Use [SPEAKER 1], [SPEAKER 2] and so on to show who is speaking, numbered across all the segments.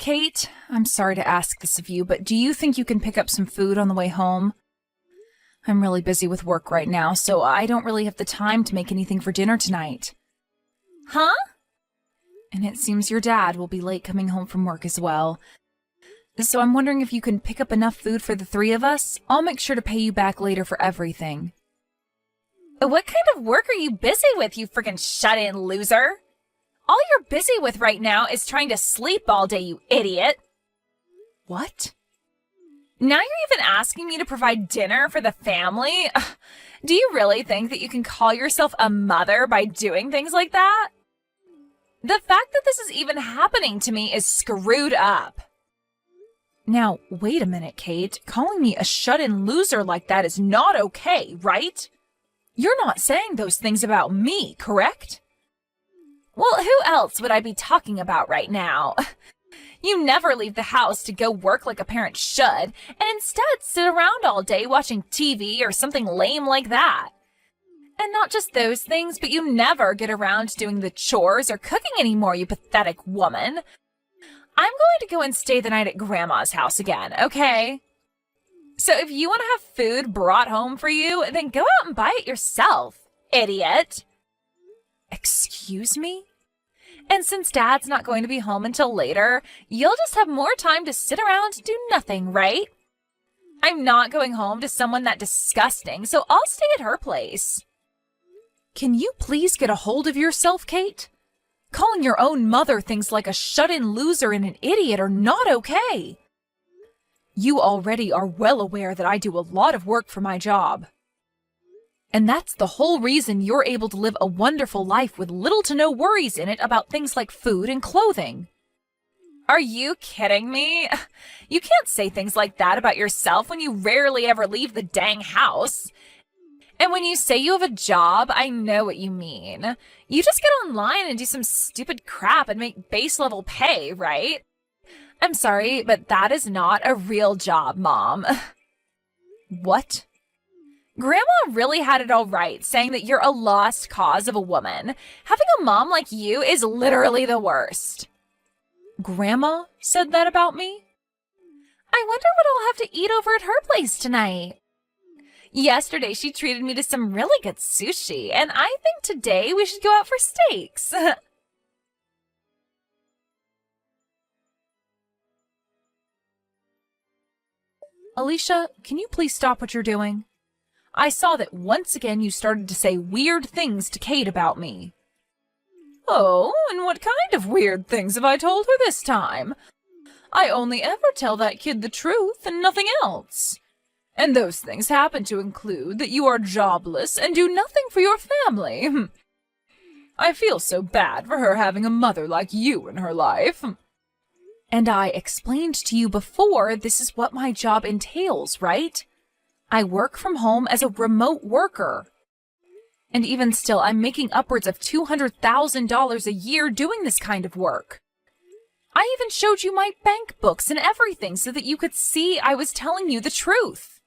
[SPEAKER 1] Kate, I'm sorry to ask this of you, but do you think you can pick up some food on the way home? I'm really busy with work right now, so I don't really have the time to make anything for dinner tonight.
[SPEAKER 2] Huh?
[SPEAKER 1] And it seems your dad will be late coming home from work as well. So I'm wondering if you can pick up enough food for the three of us. I'll make sure to pay you back later for everything.
[SPEAKER 2] What kind of work are you busy with, you freaking shut-in loser? All you're busy with right now is trying to sleep all day, you idiot.
[SPEAKER 1] What?
[SPEAKER 2] Now you're even asking me to provide dinner for the family? Ugh, do you really think that you can call yourself a mother by doing things like that? The fact that this is even happening to me is screwed up.
[SPEAKER 1] Now, wait a minute, Kate. Calling me a shut-in loser like that is not okay, right? You're not saying those things about me, correct?
[SPEAKER 2] Well, who else would I be talking about right now? You never leave the house to go work like a parent should, and instead sit around all day watching TV or something lame like that. And not just those things, but you never get around to doing the chores or cooking anymore, you pathetic woman. I'm going to go and stay the night at Grandma's house again, okay? So if you want to have food brought home for you, then go out and buy it yourself, idiot.
[SPEAKER 1] Excuse me?
[SPEAKER 2] And since Dad's not going to be home until later, you'll just have more time to sit around and do nothing, right? I'm not going home to someone that disgusting, so I'll stay at her place.
[SPEAKER 1] Can you please get a hold of yourself, Kate? Calling your own mother things like a shut-in loser and an idiot are not okay. You already are well aware that I do a lot of work for my job. And that's the whole reason you're able to live a wonderful life with little to no worries in it about things like food and clothing.
[SPEAKER 2] Are you kidding me? You can't say things like that about yourself when you rarely ever leave the dang house. And when you say you have a job, I know what you mean. You just get online and do some stupid crap and make base level pay, right? I'm sorry, but that is not a real job, Mom.
[SPEAKER 1] What?
[SPEAKER 2] Grandma really had it all right, saying that you're a lost cause of a woman. Having a mom like you is literally the worst.
[SPEAKER 1] Grandma said that about me?
[SPEAKER 2] I wonder what I'll have to eat over at her place tonight. Yesterday, she treated me to some really good sushi, and I think today we should go out for steaks.
[SPEAKER 1] Alicia, can you please stop what you're doing? I saw that once again you started to say weird things to Kate about me.
[SPEAKER 2] Oh, and what kind of weird things have I told her this time? I only ever tell that kid the truth and nothing else. And those things happen to include that you are jobless and do nothing for your family. I feel so bad for her having a mother like you in her life.
[SPEAKER 1] And I explained to you before this is what my job entails, right? I work from home as a remote worker. And even still, I'm making upwards of $200,000 a year doing this kind of work. I even showed you my bank books and everything so that you could see I was telling you the truth.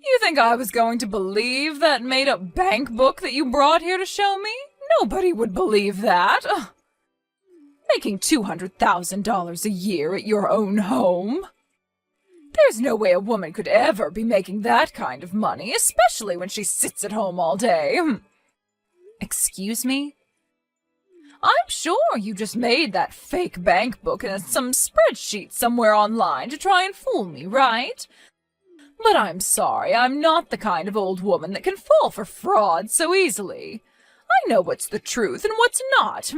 [SPEAKER 2] You think I was going to believe that made-up bank book that you brought here to show me? Nobody would believe that. Ugh. Making $200,000 a year at your own home? There's no way a woman could ever be making that kind of money, especially when she sits at home all day.
[SPEAKER 1] Excuse me?
[SPEAKER 2] I'm sure you just made that fake bank book in some spreadsheet somewhere online to try and fool me, right? But I'm sorry, I'm not the kind of old woman that can fall for fraud so easily. I know what's the truth and what's not.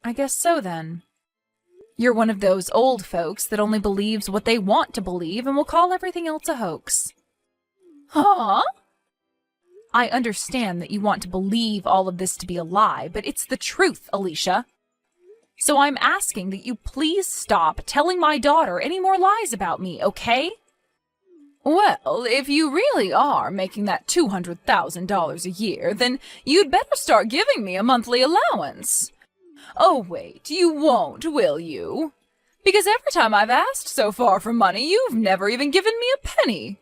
[SPEAKER 1] I guess so, then. You're one of those old folks that only believes what they want to believe and will call everything else a hoax.
[SPEAKER 2] Huh?
[SPEAKER 1] I understand that you want to believe all of this to be a lie, but it's the truth, Alicia. So I'm asking that you please stop telling my daughter any more lies about me, okay?
[SPEAKER 2] Well, if you really are making that $200,000 a year, then you'd better start giving me a monthly allowance. Oh, wait, you won't, will you? Because every time I've asked so far for money, you've never even given me a penny.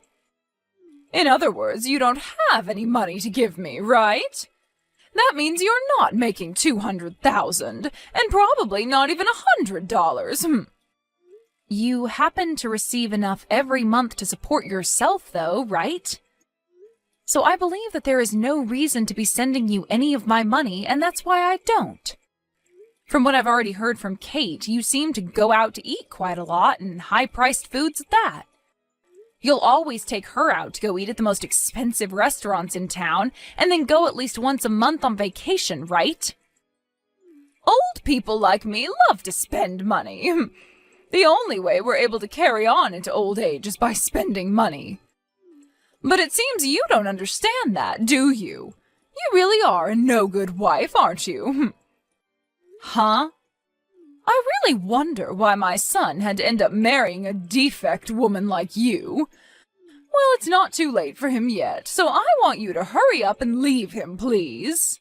[SPEAKER 2] In other words, you don't have any money to give me, right?
[SPEAKER 1] That means you're not making $200,000, and probably not even $100. You happen to receive enough every month to support yourself, though, right? So I believe that there is no reason to be sending you any of my money, and that's why I don't. From what I've already heard from Kate, you seem to go out to eat quite a lot, and high-priced foods at that. You'll always take her out to go eat at the most expensive restaurants in town, and then go at least once a month on vacation, right? Old people like me love to spend money. The only way we're able to carry on into old age is by spending money. But it seems you don't understand that, do you? You really are a no-good wife, aren't you? Huh? I really wonder why my son had to end up marrying a defect woman like you. Well, it's not too late for him yet, so I want you to hurry up and leave him, please.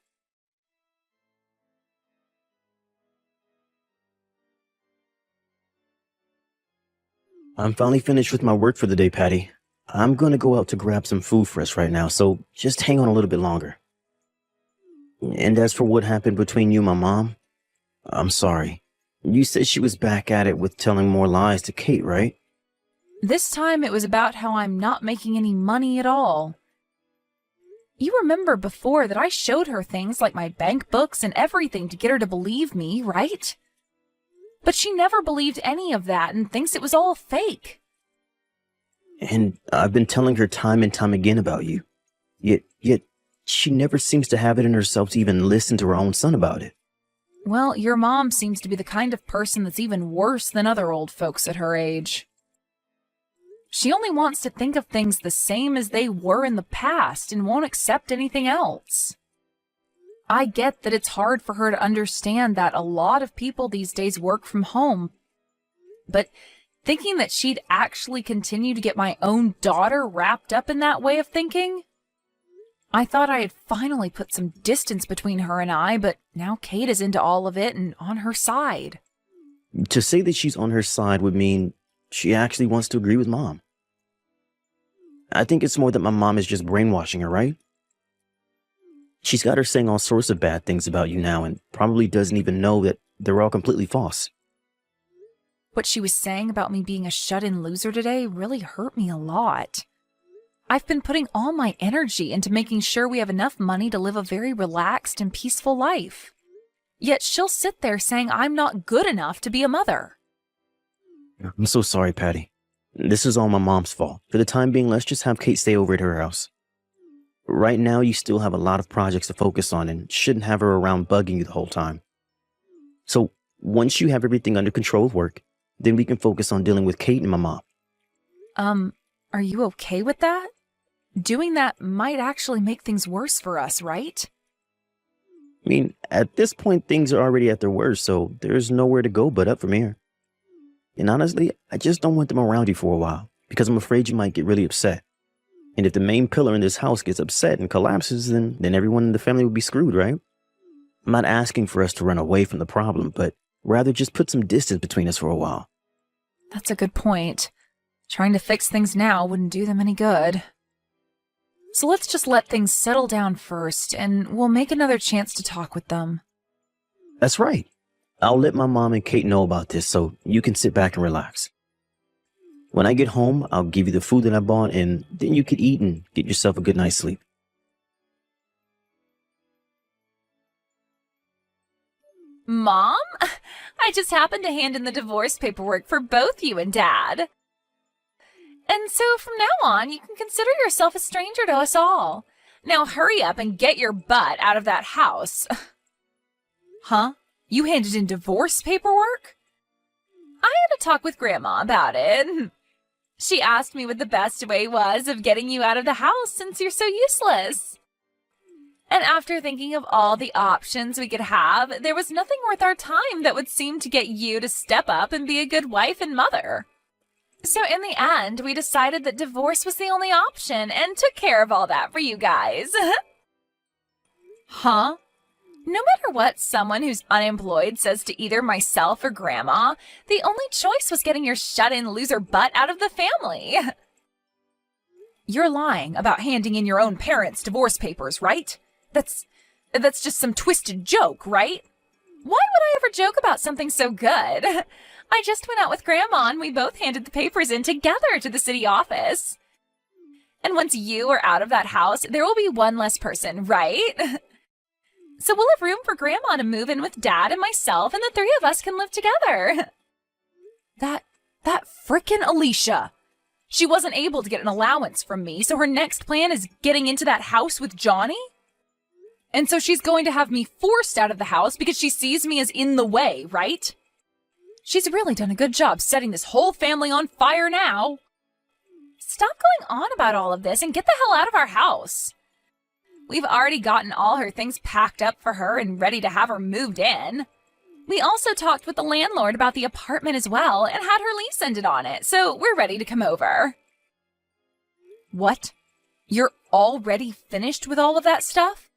[SPEAKER 3] I'm finally finished with my work for the day, Patty. I'm going to go out to grab some food for us right now, so just hang on a little bit longer. And as for what happened between you and my mom, I'm sorry. You said she was back at it with telling more lies to Kate, right?
[SPEAKER 1] This time it was about how I'm not making any money at all. You remember before that I showed her things like my bank books and everything to get her to believe me, right? But she never believed any of that and thinks it was all fake.
[SPEAKER 3] And I've been telling her time and time again about you. Yet she never seems to have it in herself to even listen to her own son about it.
[SPEAKER 1] Well, your mom seems to be the kind of person that's even worse than other old folks at her age. She only wants to think of things the same as they were in the past and won't accept anything else. I get that it's hard for her to understand that a lot of people these days work from home, but thinking that she'd actually continue to get my own daughter wrapped up in that way of thinking? I thought I had finally put some distance between her and I, but now Kate is into all of it and on her side.
[SPEAKER 3] To say that she's on her side would mean she actually wants to agree with Mom. I think it's more that my mom is just brainwashing her, right? She's got her saying all sorts of bad things about you now and probably doesn't even know that they're all completely false.
[SPEAKER 1] What she was saying about me being a shut-in loser today really hurt me a lot. I've been putting all my energy into making sure we have enough money to live a very relaxed and peaceful life. Yet she'll sit there saying I'm not good enough to be a mother.
[SPEAKER 3] I'm so sorry, Patty. This is all my mom's fault. For the time being, let's just have Kate stay over at her house. Right now, you still have a lot of projects to focus on and shouldn't have her around bugging you the whole time. So once you have everything under control of work, then we can focus on dealing with Kate and my mom.
[SPEAKER 1] Are you okay with that? Doing that might actually make things worse for us, right?
[SPEAKER 3] I mean, at this point, things are already at their worst, so there's nowhere to go but up from here. And honestly, I just don't want them around you for a while, because I'm afraid you might get really upset. And if the main pillar in this house gets upset and collapses, then everyone in the family will be screwed, right? I'm not asking for us to run away from the problem, but rather just put some distance between us for a while.
[SPEAKER 1] That's a good point. Trying to fix things now wouldn't do them any good. So let's just let things settle down first, and we'll make another chance to talk with them.
[SPEAKER 3] That's right. I'll let my mom and Kate know about this so you can sit back and relax. When I get home, I'll give you the food that I bought, and then you could eat and get yourself a good night's sleep.
[SPEAKER 2] Mom? I just happened to hand in the divorce paperwork for both you and Dad. And so from now on, you can consider yourself a stranger to us all. Now hurry up and get your butt out of that house.
[SPEAKER 1] Huh? You handed in divorce paperwork?
[SPEAKER 2] I had a talk with Grandma about it. She asked me what the best way was of getting you out of the house since you're so useless. And after thinking of all the options we could have, there was nothing worth our time that would seem to get you to step up and be a good wife and mother. So in the end, we decided that divorce was the only option and took care of all that for you guys.
[SPEAKER 1] Huh?
[SPEAKER 2] No matter what someone who's unemployed says to either myself or Grandma, the only choice was getting your shut-in loser butt out of the family.
[SPEAKER 1] You're lying about handing in your own parents' divorce papers, right? That's
[SPEAKER 2] That's just some twisted joke, right? Why would I ever joke about something so good? I just went out with Grandma and we both handed the papers in together to the city office. And once you are out of that house, there will be one less person, right? So we'll have room for Grandma to move in with Dad and myself, and the three of us can live together.
[SPEAKER 1] That frickin' Alicia. She wasn't able to get an allowance from me, so her next plan is getting into that house with Johnny? And so she's going to have me forced out of the house because she sees me as in the way, right? She's really done a good job setting this whole family on fire now.
[SPEAKER 2] Stop going on about all of this and get the hell out of our house. We've already gotten all her things packed up for her and ready to have her moved in. We also talked with the landlord about the apartment as well and had her lease ended on it, so we're ready to come over.
[SPEAKER 1] What? You're already finished with all of that stuff?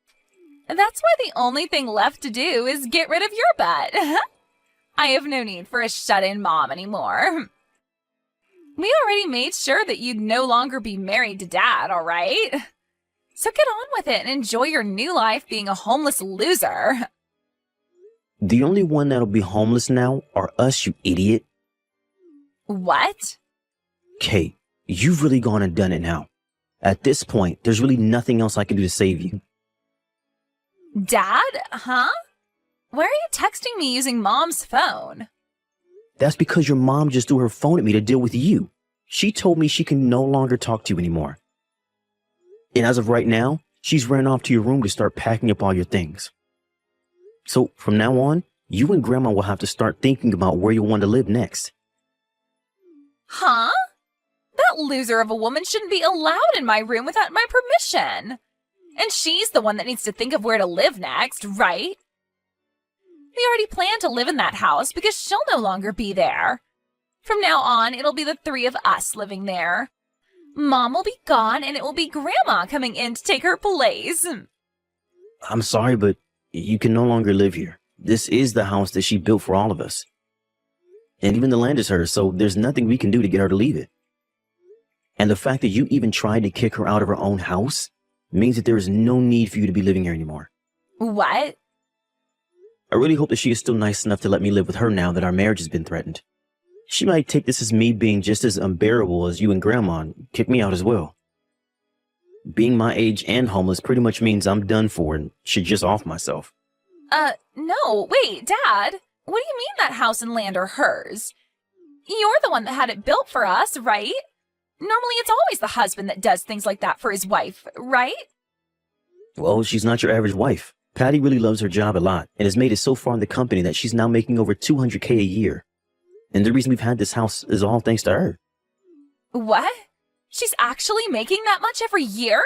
[SPEAKER 2] That's why the only thing left to do is get rid of your butt. I have no need for a shut-in mom anymore. We already made sure that you'd no longer be married to Dad, all right? So get on with it and enjoy your new life being a homeless loser.
[SPEAKER 3] The only one that'll be homeless now are us, you idiot.
[SPEAKER 2] What?
[SPEAKER 3] Kate, you've really gone and done it now. At this point, there's really nothing else I can do to save you.
[SPEAKER 2] Dad? Huh? Why are you texting me using Mom's phone?
[SPEAKER 3] That's because your mom just threw her phone at me to deal with you. She told me she can no longer talk to you anymore. And as of right now, she's ran off to your room to start packing up all your things. So from now on, you and Grandma will have to start thinking about where you want to live next.
[SPEAKER 2] Huh? That loser of a woman shouldn't be allowed in my room without my permission. And she's the one that needs to think of where to live next, right? We already plan to live in that house because she'll no longer be there. From now on, it'll be the three of us living there. Mom will be gone and it will be Grandma coming in to take her place.
[SPEAKER 3] I'm sorry, but you can no longer live here. This is the house that she built for all of us. And even the land is hers, so there's nothing we can do to get her to leave it. And the fact that you even tried to kick her out of her own house means that there is no need for you to be living here anymore.
[SPEAKER 2] What?
[SPEAKER 3] I really hope that she is still nice enough to let me live with her now that our marriage has been threatened. She might take this as me being just as unbearable as you and Grandma and kick me out as well. Being my age and homeless pretty much means I'm done for and should just off myself.
[SPEAKER 2] No, wait, Dad. What do you mean that house and land are hers? You're the one that had it built for us, right? Normally it's always the husband that does things like that for his wife, right?
[SPEAKER 3] Well, she's not your average wife. Patty really loves her job a lot and has made it so far in the company that she's now making over $200K a year. And the reason we've had this house is all thanks to her.
[SPEAKER 2] What? She's actually making that much every year?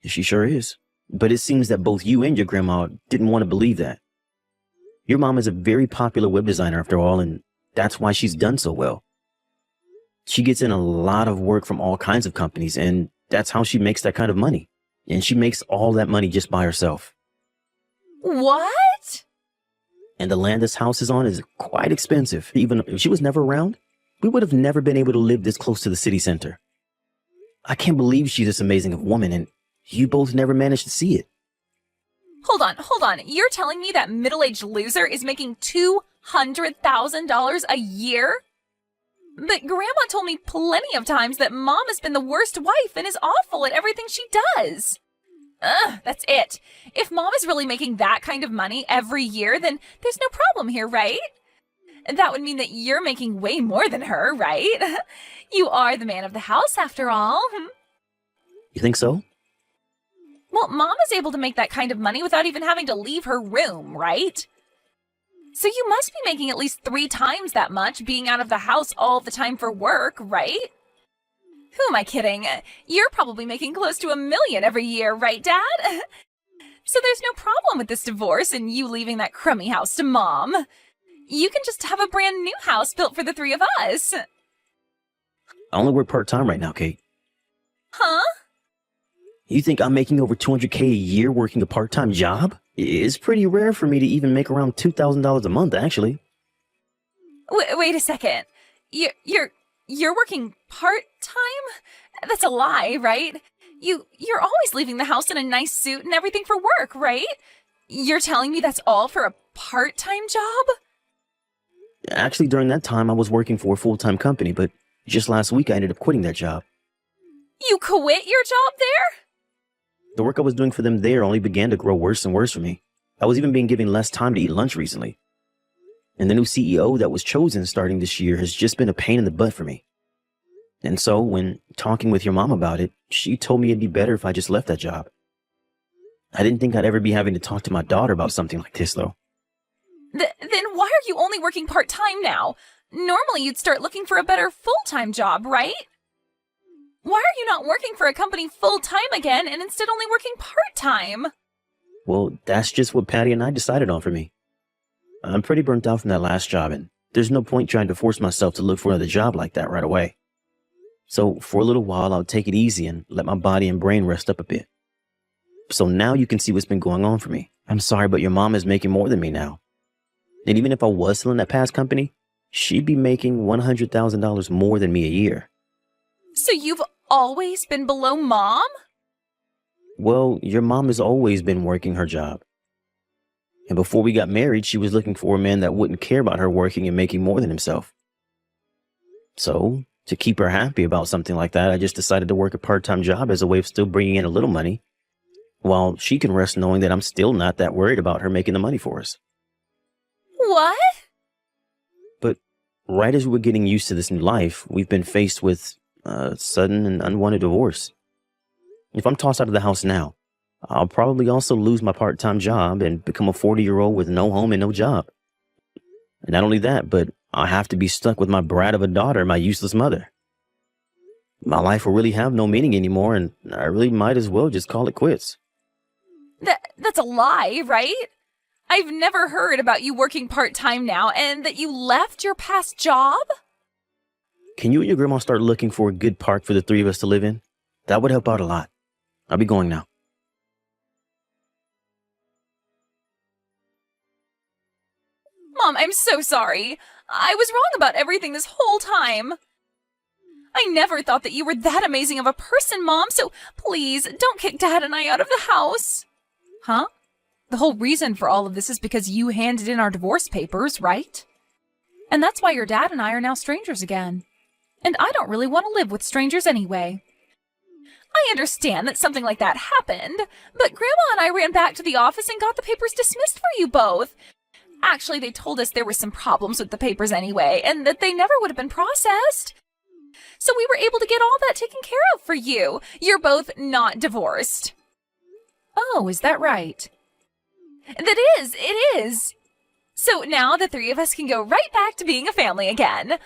[SPEAKER 3] She sure is. But it seems that both you and your grandma didn't want to believe that. Your mom is a very popular web designer after all, and that's why she's done so well. She gets in a lot of work from all kinds of companies, and that's how she makes that kind of money. And she makes all that money just by herself.
[SPEAKER 2] What?
[SPEAKER 3] And the land this house is on is quite expensive. Even if she was never around, we would have never been able to live this close to the city center. I can't believe she's this amazing of a woman, and you both never managed to see it.
[SPEAKER 2] Hold on. You're telling me that middle-aged loser is making $200,000 a year? But Grandma told me plenty of times that Mom has been the worst wife and is awful at everything she does. That's it. If Mom is really making that kind of money every year, then there's no problem here, right? That would mean that you're making way more than her, right? You are the man of the house, after all.
[SPEAKER 3] You think so?
[SPEAKER 2] Well, Mom is able to make that kind of money without even having to leave her room, right? So you must be making at least 3 times that much being out of the house all the time for work, right? Who am I kidding? You're probably making close to $1 million every year, right, Dad? So there's no problem with this divorce and you leaving that crummy house to Mom. You can just have a brand new house built for the 3 of us.
[SPEAKER 3] I only work part-time right now, Kate.
[SPEAKER 2] Huh?
[SPEAKER 3] You think I'm making over $200K a year working a part-time job? It's pretty rare for me to even make around $2,000 a month, actually.
[SPEAKER 2] Wait a second. You're working part-time? That's a lie, right? You're always leaving the house in a nice suit and everything for work, right? You're telling me that's all for a part-time job?
[SPEAKER 3] Actually, during that time, I was working for a full-time company, but just last week I ended up quitting that job.
[SPEAKER 2] You quit your job there?
[SPEAKER 3] The work I was doing for them there only began to grow worse and worse for me. I was even being given less time to eat lunch recently. And the new CEO that was chosen starting this year has just been a pain in the butt for me. And so, when talking with your mom about it, she told me it'd be better if I just left that job. I didn't think I'd ever be having to talk to my daughter about something like this, though.
[SPEAKER 2] Then why are you only working part-time now? Normally you'd start looking for a better full-time job, right? Why are you not working for a company full-time again and instead only working part-time?
[SPEAKER 3] Well, that's just what Patty and I decided on for me. I'm pretty burnt out from that last job, and there's no point trying to force myself to look for another job like that right away. So for a little while, I'll take it easy and let my body and brain rest up a bit. So now you can see what's been going on for me. I'm sorry, but your mom is making more than me now. And even if I was still in that past company, she'd be making $100,000 more than me a year.
[SPEAKER 2] So you've always been below Mom?
[SPEAKER 3] Well, your mom has always been working her job. And before we got married, she was looking for a man that wouldn't care about her working and making more than himself. So, to keep her happy about something like that, I just decided to work a part-time job as a way of still bringing in a little money, while she can rest knowing that I'm still not that worried about her making the money for us.
[SPEAKER 2] What?
[SPEAKER 3] But right as we were getting used to this new life, we've been faced with a sudden and unwanted divorce. If I'm tossed out of the house now, I'll probably also lose my part-time job and become a 40-year-old with no home and no job. And not only that, but I'll have to be stuck with my brat of a daughter, my useless mother. My life will really have no meaning anymore, and I really might as well just call it quits.
[SPEAKER 2] That's a lie, right? I've never heard about you working part-time now and that you left your past job?
[SPEAKER 3] Can you and your grandma start looking for a good park for the three of us to live in? That would help out a lot. I'll be going now.
[SPEAKER 2] Mom, I'm so sorry. I was wrong about everything this whole time. I never thought that you were that amazing of a person, Mom, so please don't kick Dad and I out of the house.
[SPEAKER 1] Huh? The whole reason for all of this is because you handed in our divorce papers, right? And that's why your dad and I are now strangers again. And I don't really want to live with strangers anyway.
[SPEAKER 2] I understand that something like that happened, but Grandma and I ran back to the office and got the papers dismissed for you both. Actually, they told us there were some problems with the papers anyway, and that they never would have been processed. So we were able to get all that taken care of for you. You're both not divorced.
[SPEAKER 1] Oh, is that right?
[SPEAKER 2] It is. So now the three of us can go right back to being a family again.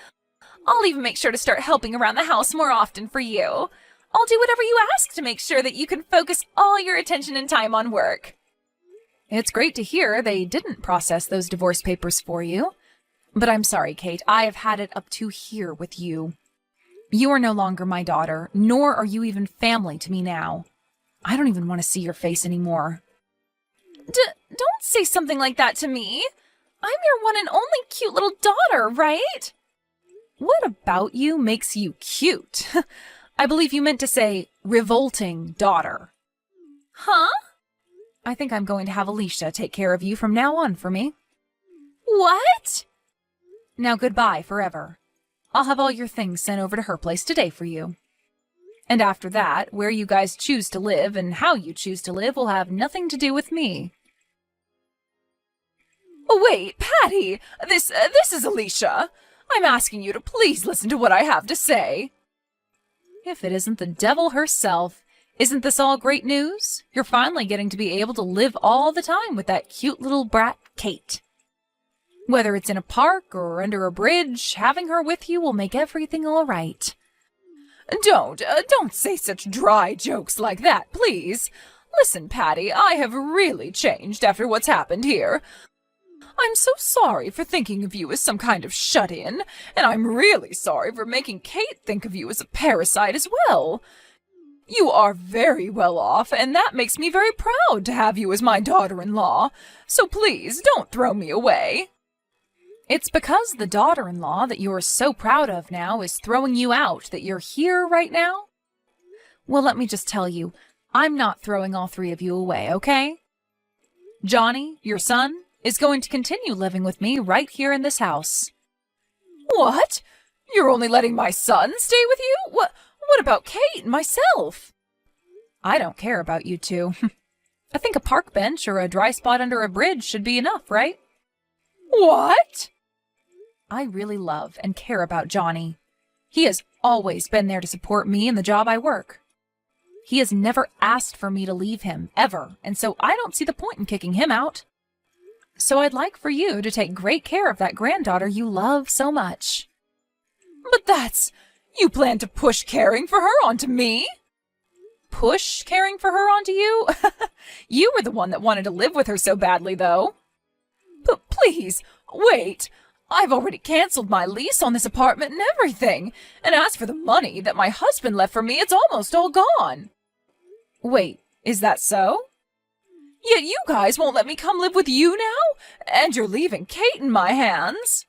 [SPEAKER 2] I'll even make sure to start helping around the house more often for you. I'll do whatever you ask to make sure that you can focus all your attention and time on work.
[SPEAKER 1] It's great to hear they didn't process those divorce papers for you. But I'm sorry, Kate, I have had it up to here with you. You are no longer my daughter, nor are you even family to me now. I don't even want to see your face anymore.
[SPEAKER 2] Don't say something like that to me. I'm your one and only cute little daughter, right?
[SPEAKER 1] What about you makes you cute? I believe you meant to say revolting daughter.
[SPEAKER 2] Huh?
[SPEAKER 1] I think I'm going to have Alicia take care of you from now on for me.
[SPEAKER 2] What?
[SPEAKER 1] Now goodbye forever. I'll have all your things sent over to her place today for you. And after that, where you guys choose to live and how you choose to live will have nothing to do with me.
[SPEAKER 2] Wait, Patty, this is Alicia. I'm asking you to please listen to what I have to say.
[SPEAKER 1] If it isn't the devil herself, isn't this all great news? You're finally getting to be able to live all the time with that cute little brat, Kate. Whether it's in a park or under a bridge, having her with you will make everything all right.
[SPEAKER 2] Don't say such dry jokes like that, please. Listen, Patty, I have really changed after what's happened here. I'm so sorry for thinking of you as some kind of shut-in, and I'm really sorry for making Kate think of you as a parasite as well. You are very well off, and that makes me very proud to have you as my daughter-in-law, so please don't throw me away.
[SPEAKER 1] It's because the daughter-in-law that you're so proud of now is throwing you out that you're here right now? Well, let me just tell you, I'm not throwing all three of you away, okay? Johnny, your son, is going to continue living with me right here in this house.
[SPEAKER 2] What? You're only letting my son stay with you? What about Kate and myself?
[SPEAKER 1] I don't care about you two. I think a park bench or a dry spot under a bridge should be enough, right?
[SPEAKER 2] What?
[SPEAKER 1] I really love and care about Johnny. He has always been there to support me in the job I work. He has never asked for me to leave him, ever, and so I don't see the point in kicking him out. So I'd like for you to take great care of that granddaughter you love so much.
[SPEAKER 2] But you plan to push caring for her onto me?
[SPEAKER 1] Push caring for her onto you?
[SPEAKER 2] You were the one that wanted to live with her so badly, though. But please, wait. I've already canceled my lease on this apartment and everything. And as for the money that my husband left for me, it's almost all gone.
[SPEAKER 1] Wait, is that so?
[SPEAKER 2] Yet you guys won't let me come live with you now? And you're leaving Kate in my hands?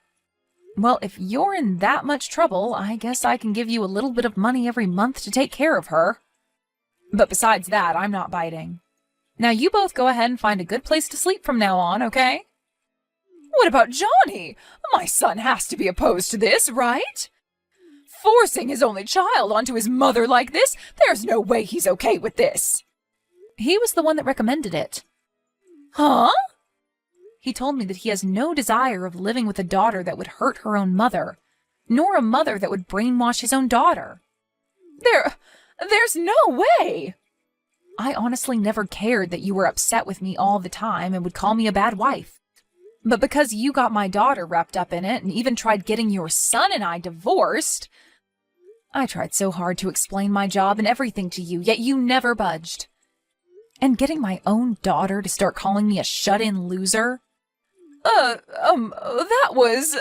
[SPEAKER 1] Well, if you're in that much trouble, I guess I can give you a little bit of money every month to take care of her. But besides that, I'm not biting. Now you both go ahead and find a good place to sleep from now on, okay?
[SPEAKER 2] What about Johnny? My son has to be opposed to this, right? Forcing his only child onto his mother like this, there's no way he's okay with this.
[SPEAKER 1] He was the one that recommended it.
[SPEAKER 2] Huh?
[SPEAKER 1] He told me that he has no desire of living with a daughter that would hurt her own mother, nor a mother that would brainwash his own daughter.
[SPEAKER 2] There's no way!
[SPEAKER 1] I honestly never cared that you were upset with me all the time and would call me a bad wife. But because you got my daughter wrapped up in it and even tried getting your son and I divorced, I tried so hard to explain my job and everything to you, yet you never budged. And getting my own daughter to start calling me a shut-in loser?
[SPEAKER 2] That was...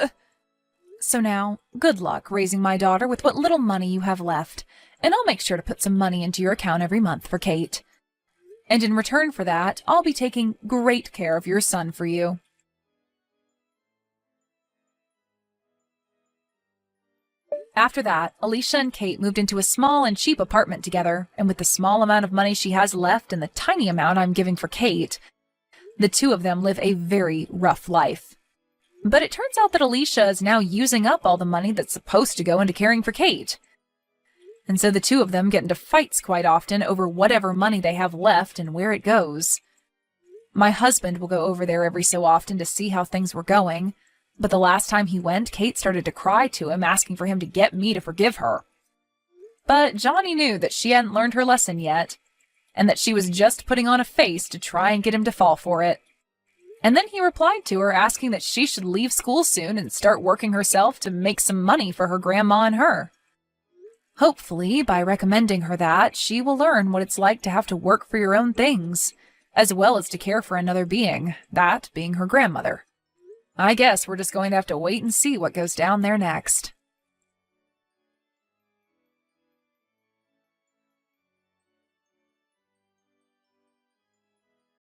[SPEAKER 1] So now, good luck raising my daughter with what little money you have left, and I'll make sure to put some money into your account every month for Kate. And in return for that, I'll be taking great care of your son for you. After that, Alicia and Kate moved into a small and cheap apartment together, and with the small amount of money she has left and the tiny amount I'm giving for Kate, the two of them live a very rough life. But it turns out that Alicia is now using up all the money that's supposed to go into caring for Kate. And so the two of them get into fights quite often over whatever money they have left and where it goes. My husband will go over there every so often to see how things were going, but the last time he went, Kate started to cry to him, asking for him to get me to forgive her. But Johnny knew that she hadn't learned her lesson yet, and that she was just putting on a face to try and get him to fall for it. And then he replied to her, asking that she should leave school soon and start working herself to make some money for her grandma and her. Hopefully, by recommending her that, she will learn what it's like to have to work for your own things, as well as to care for another being, that being her grandmother. I guess we're just going to have to wait and see what goes down there next.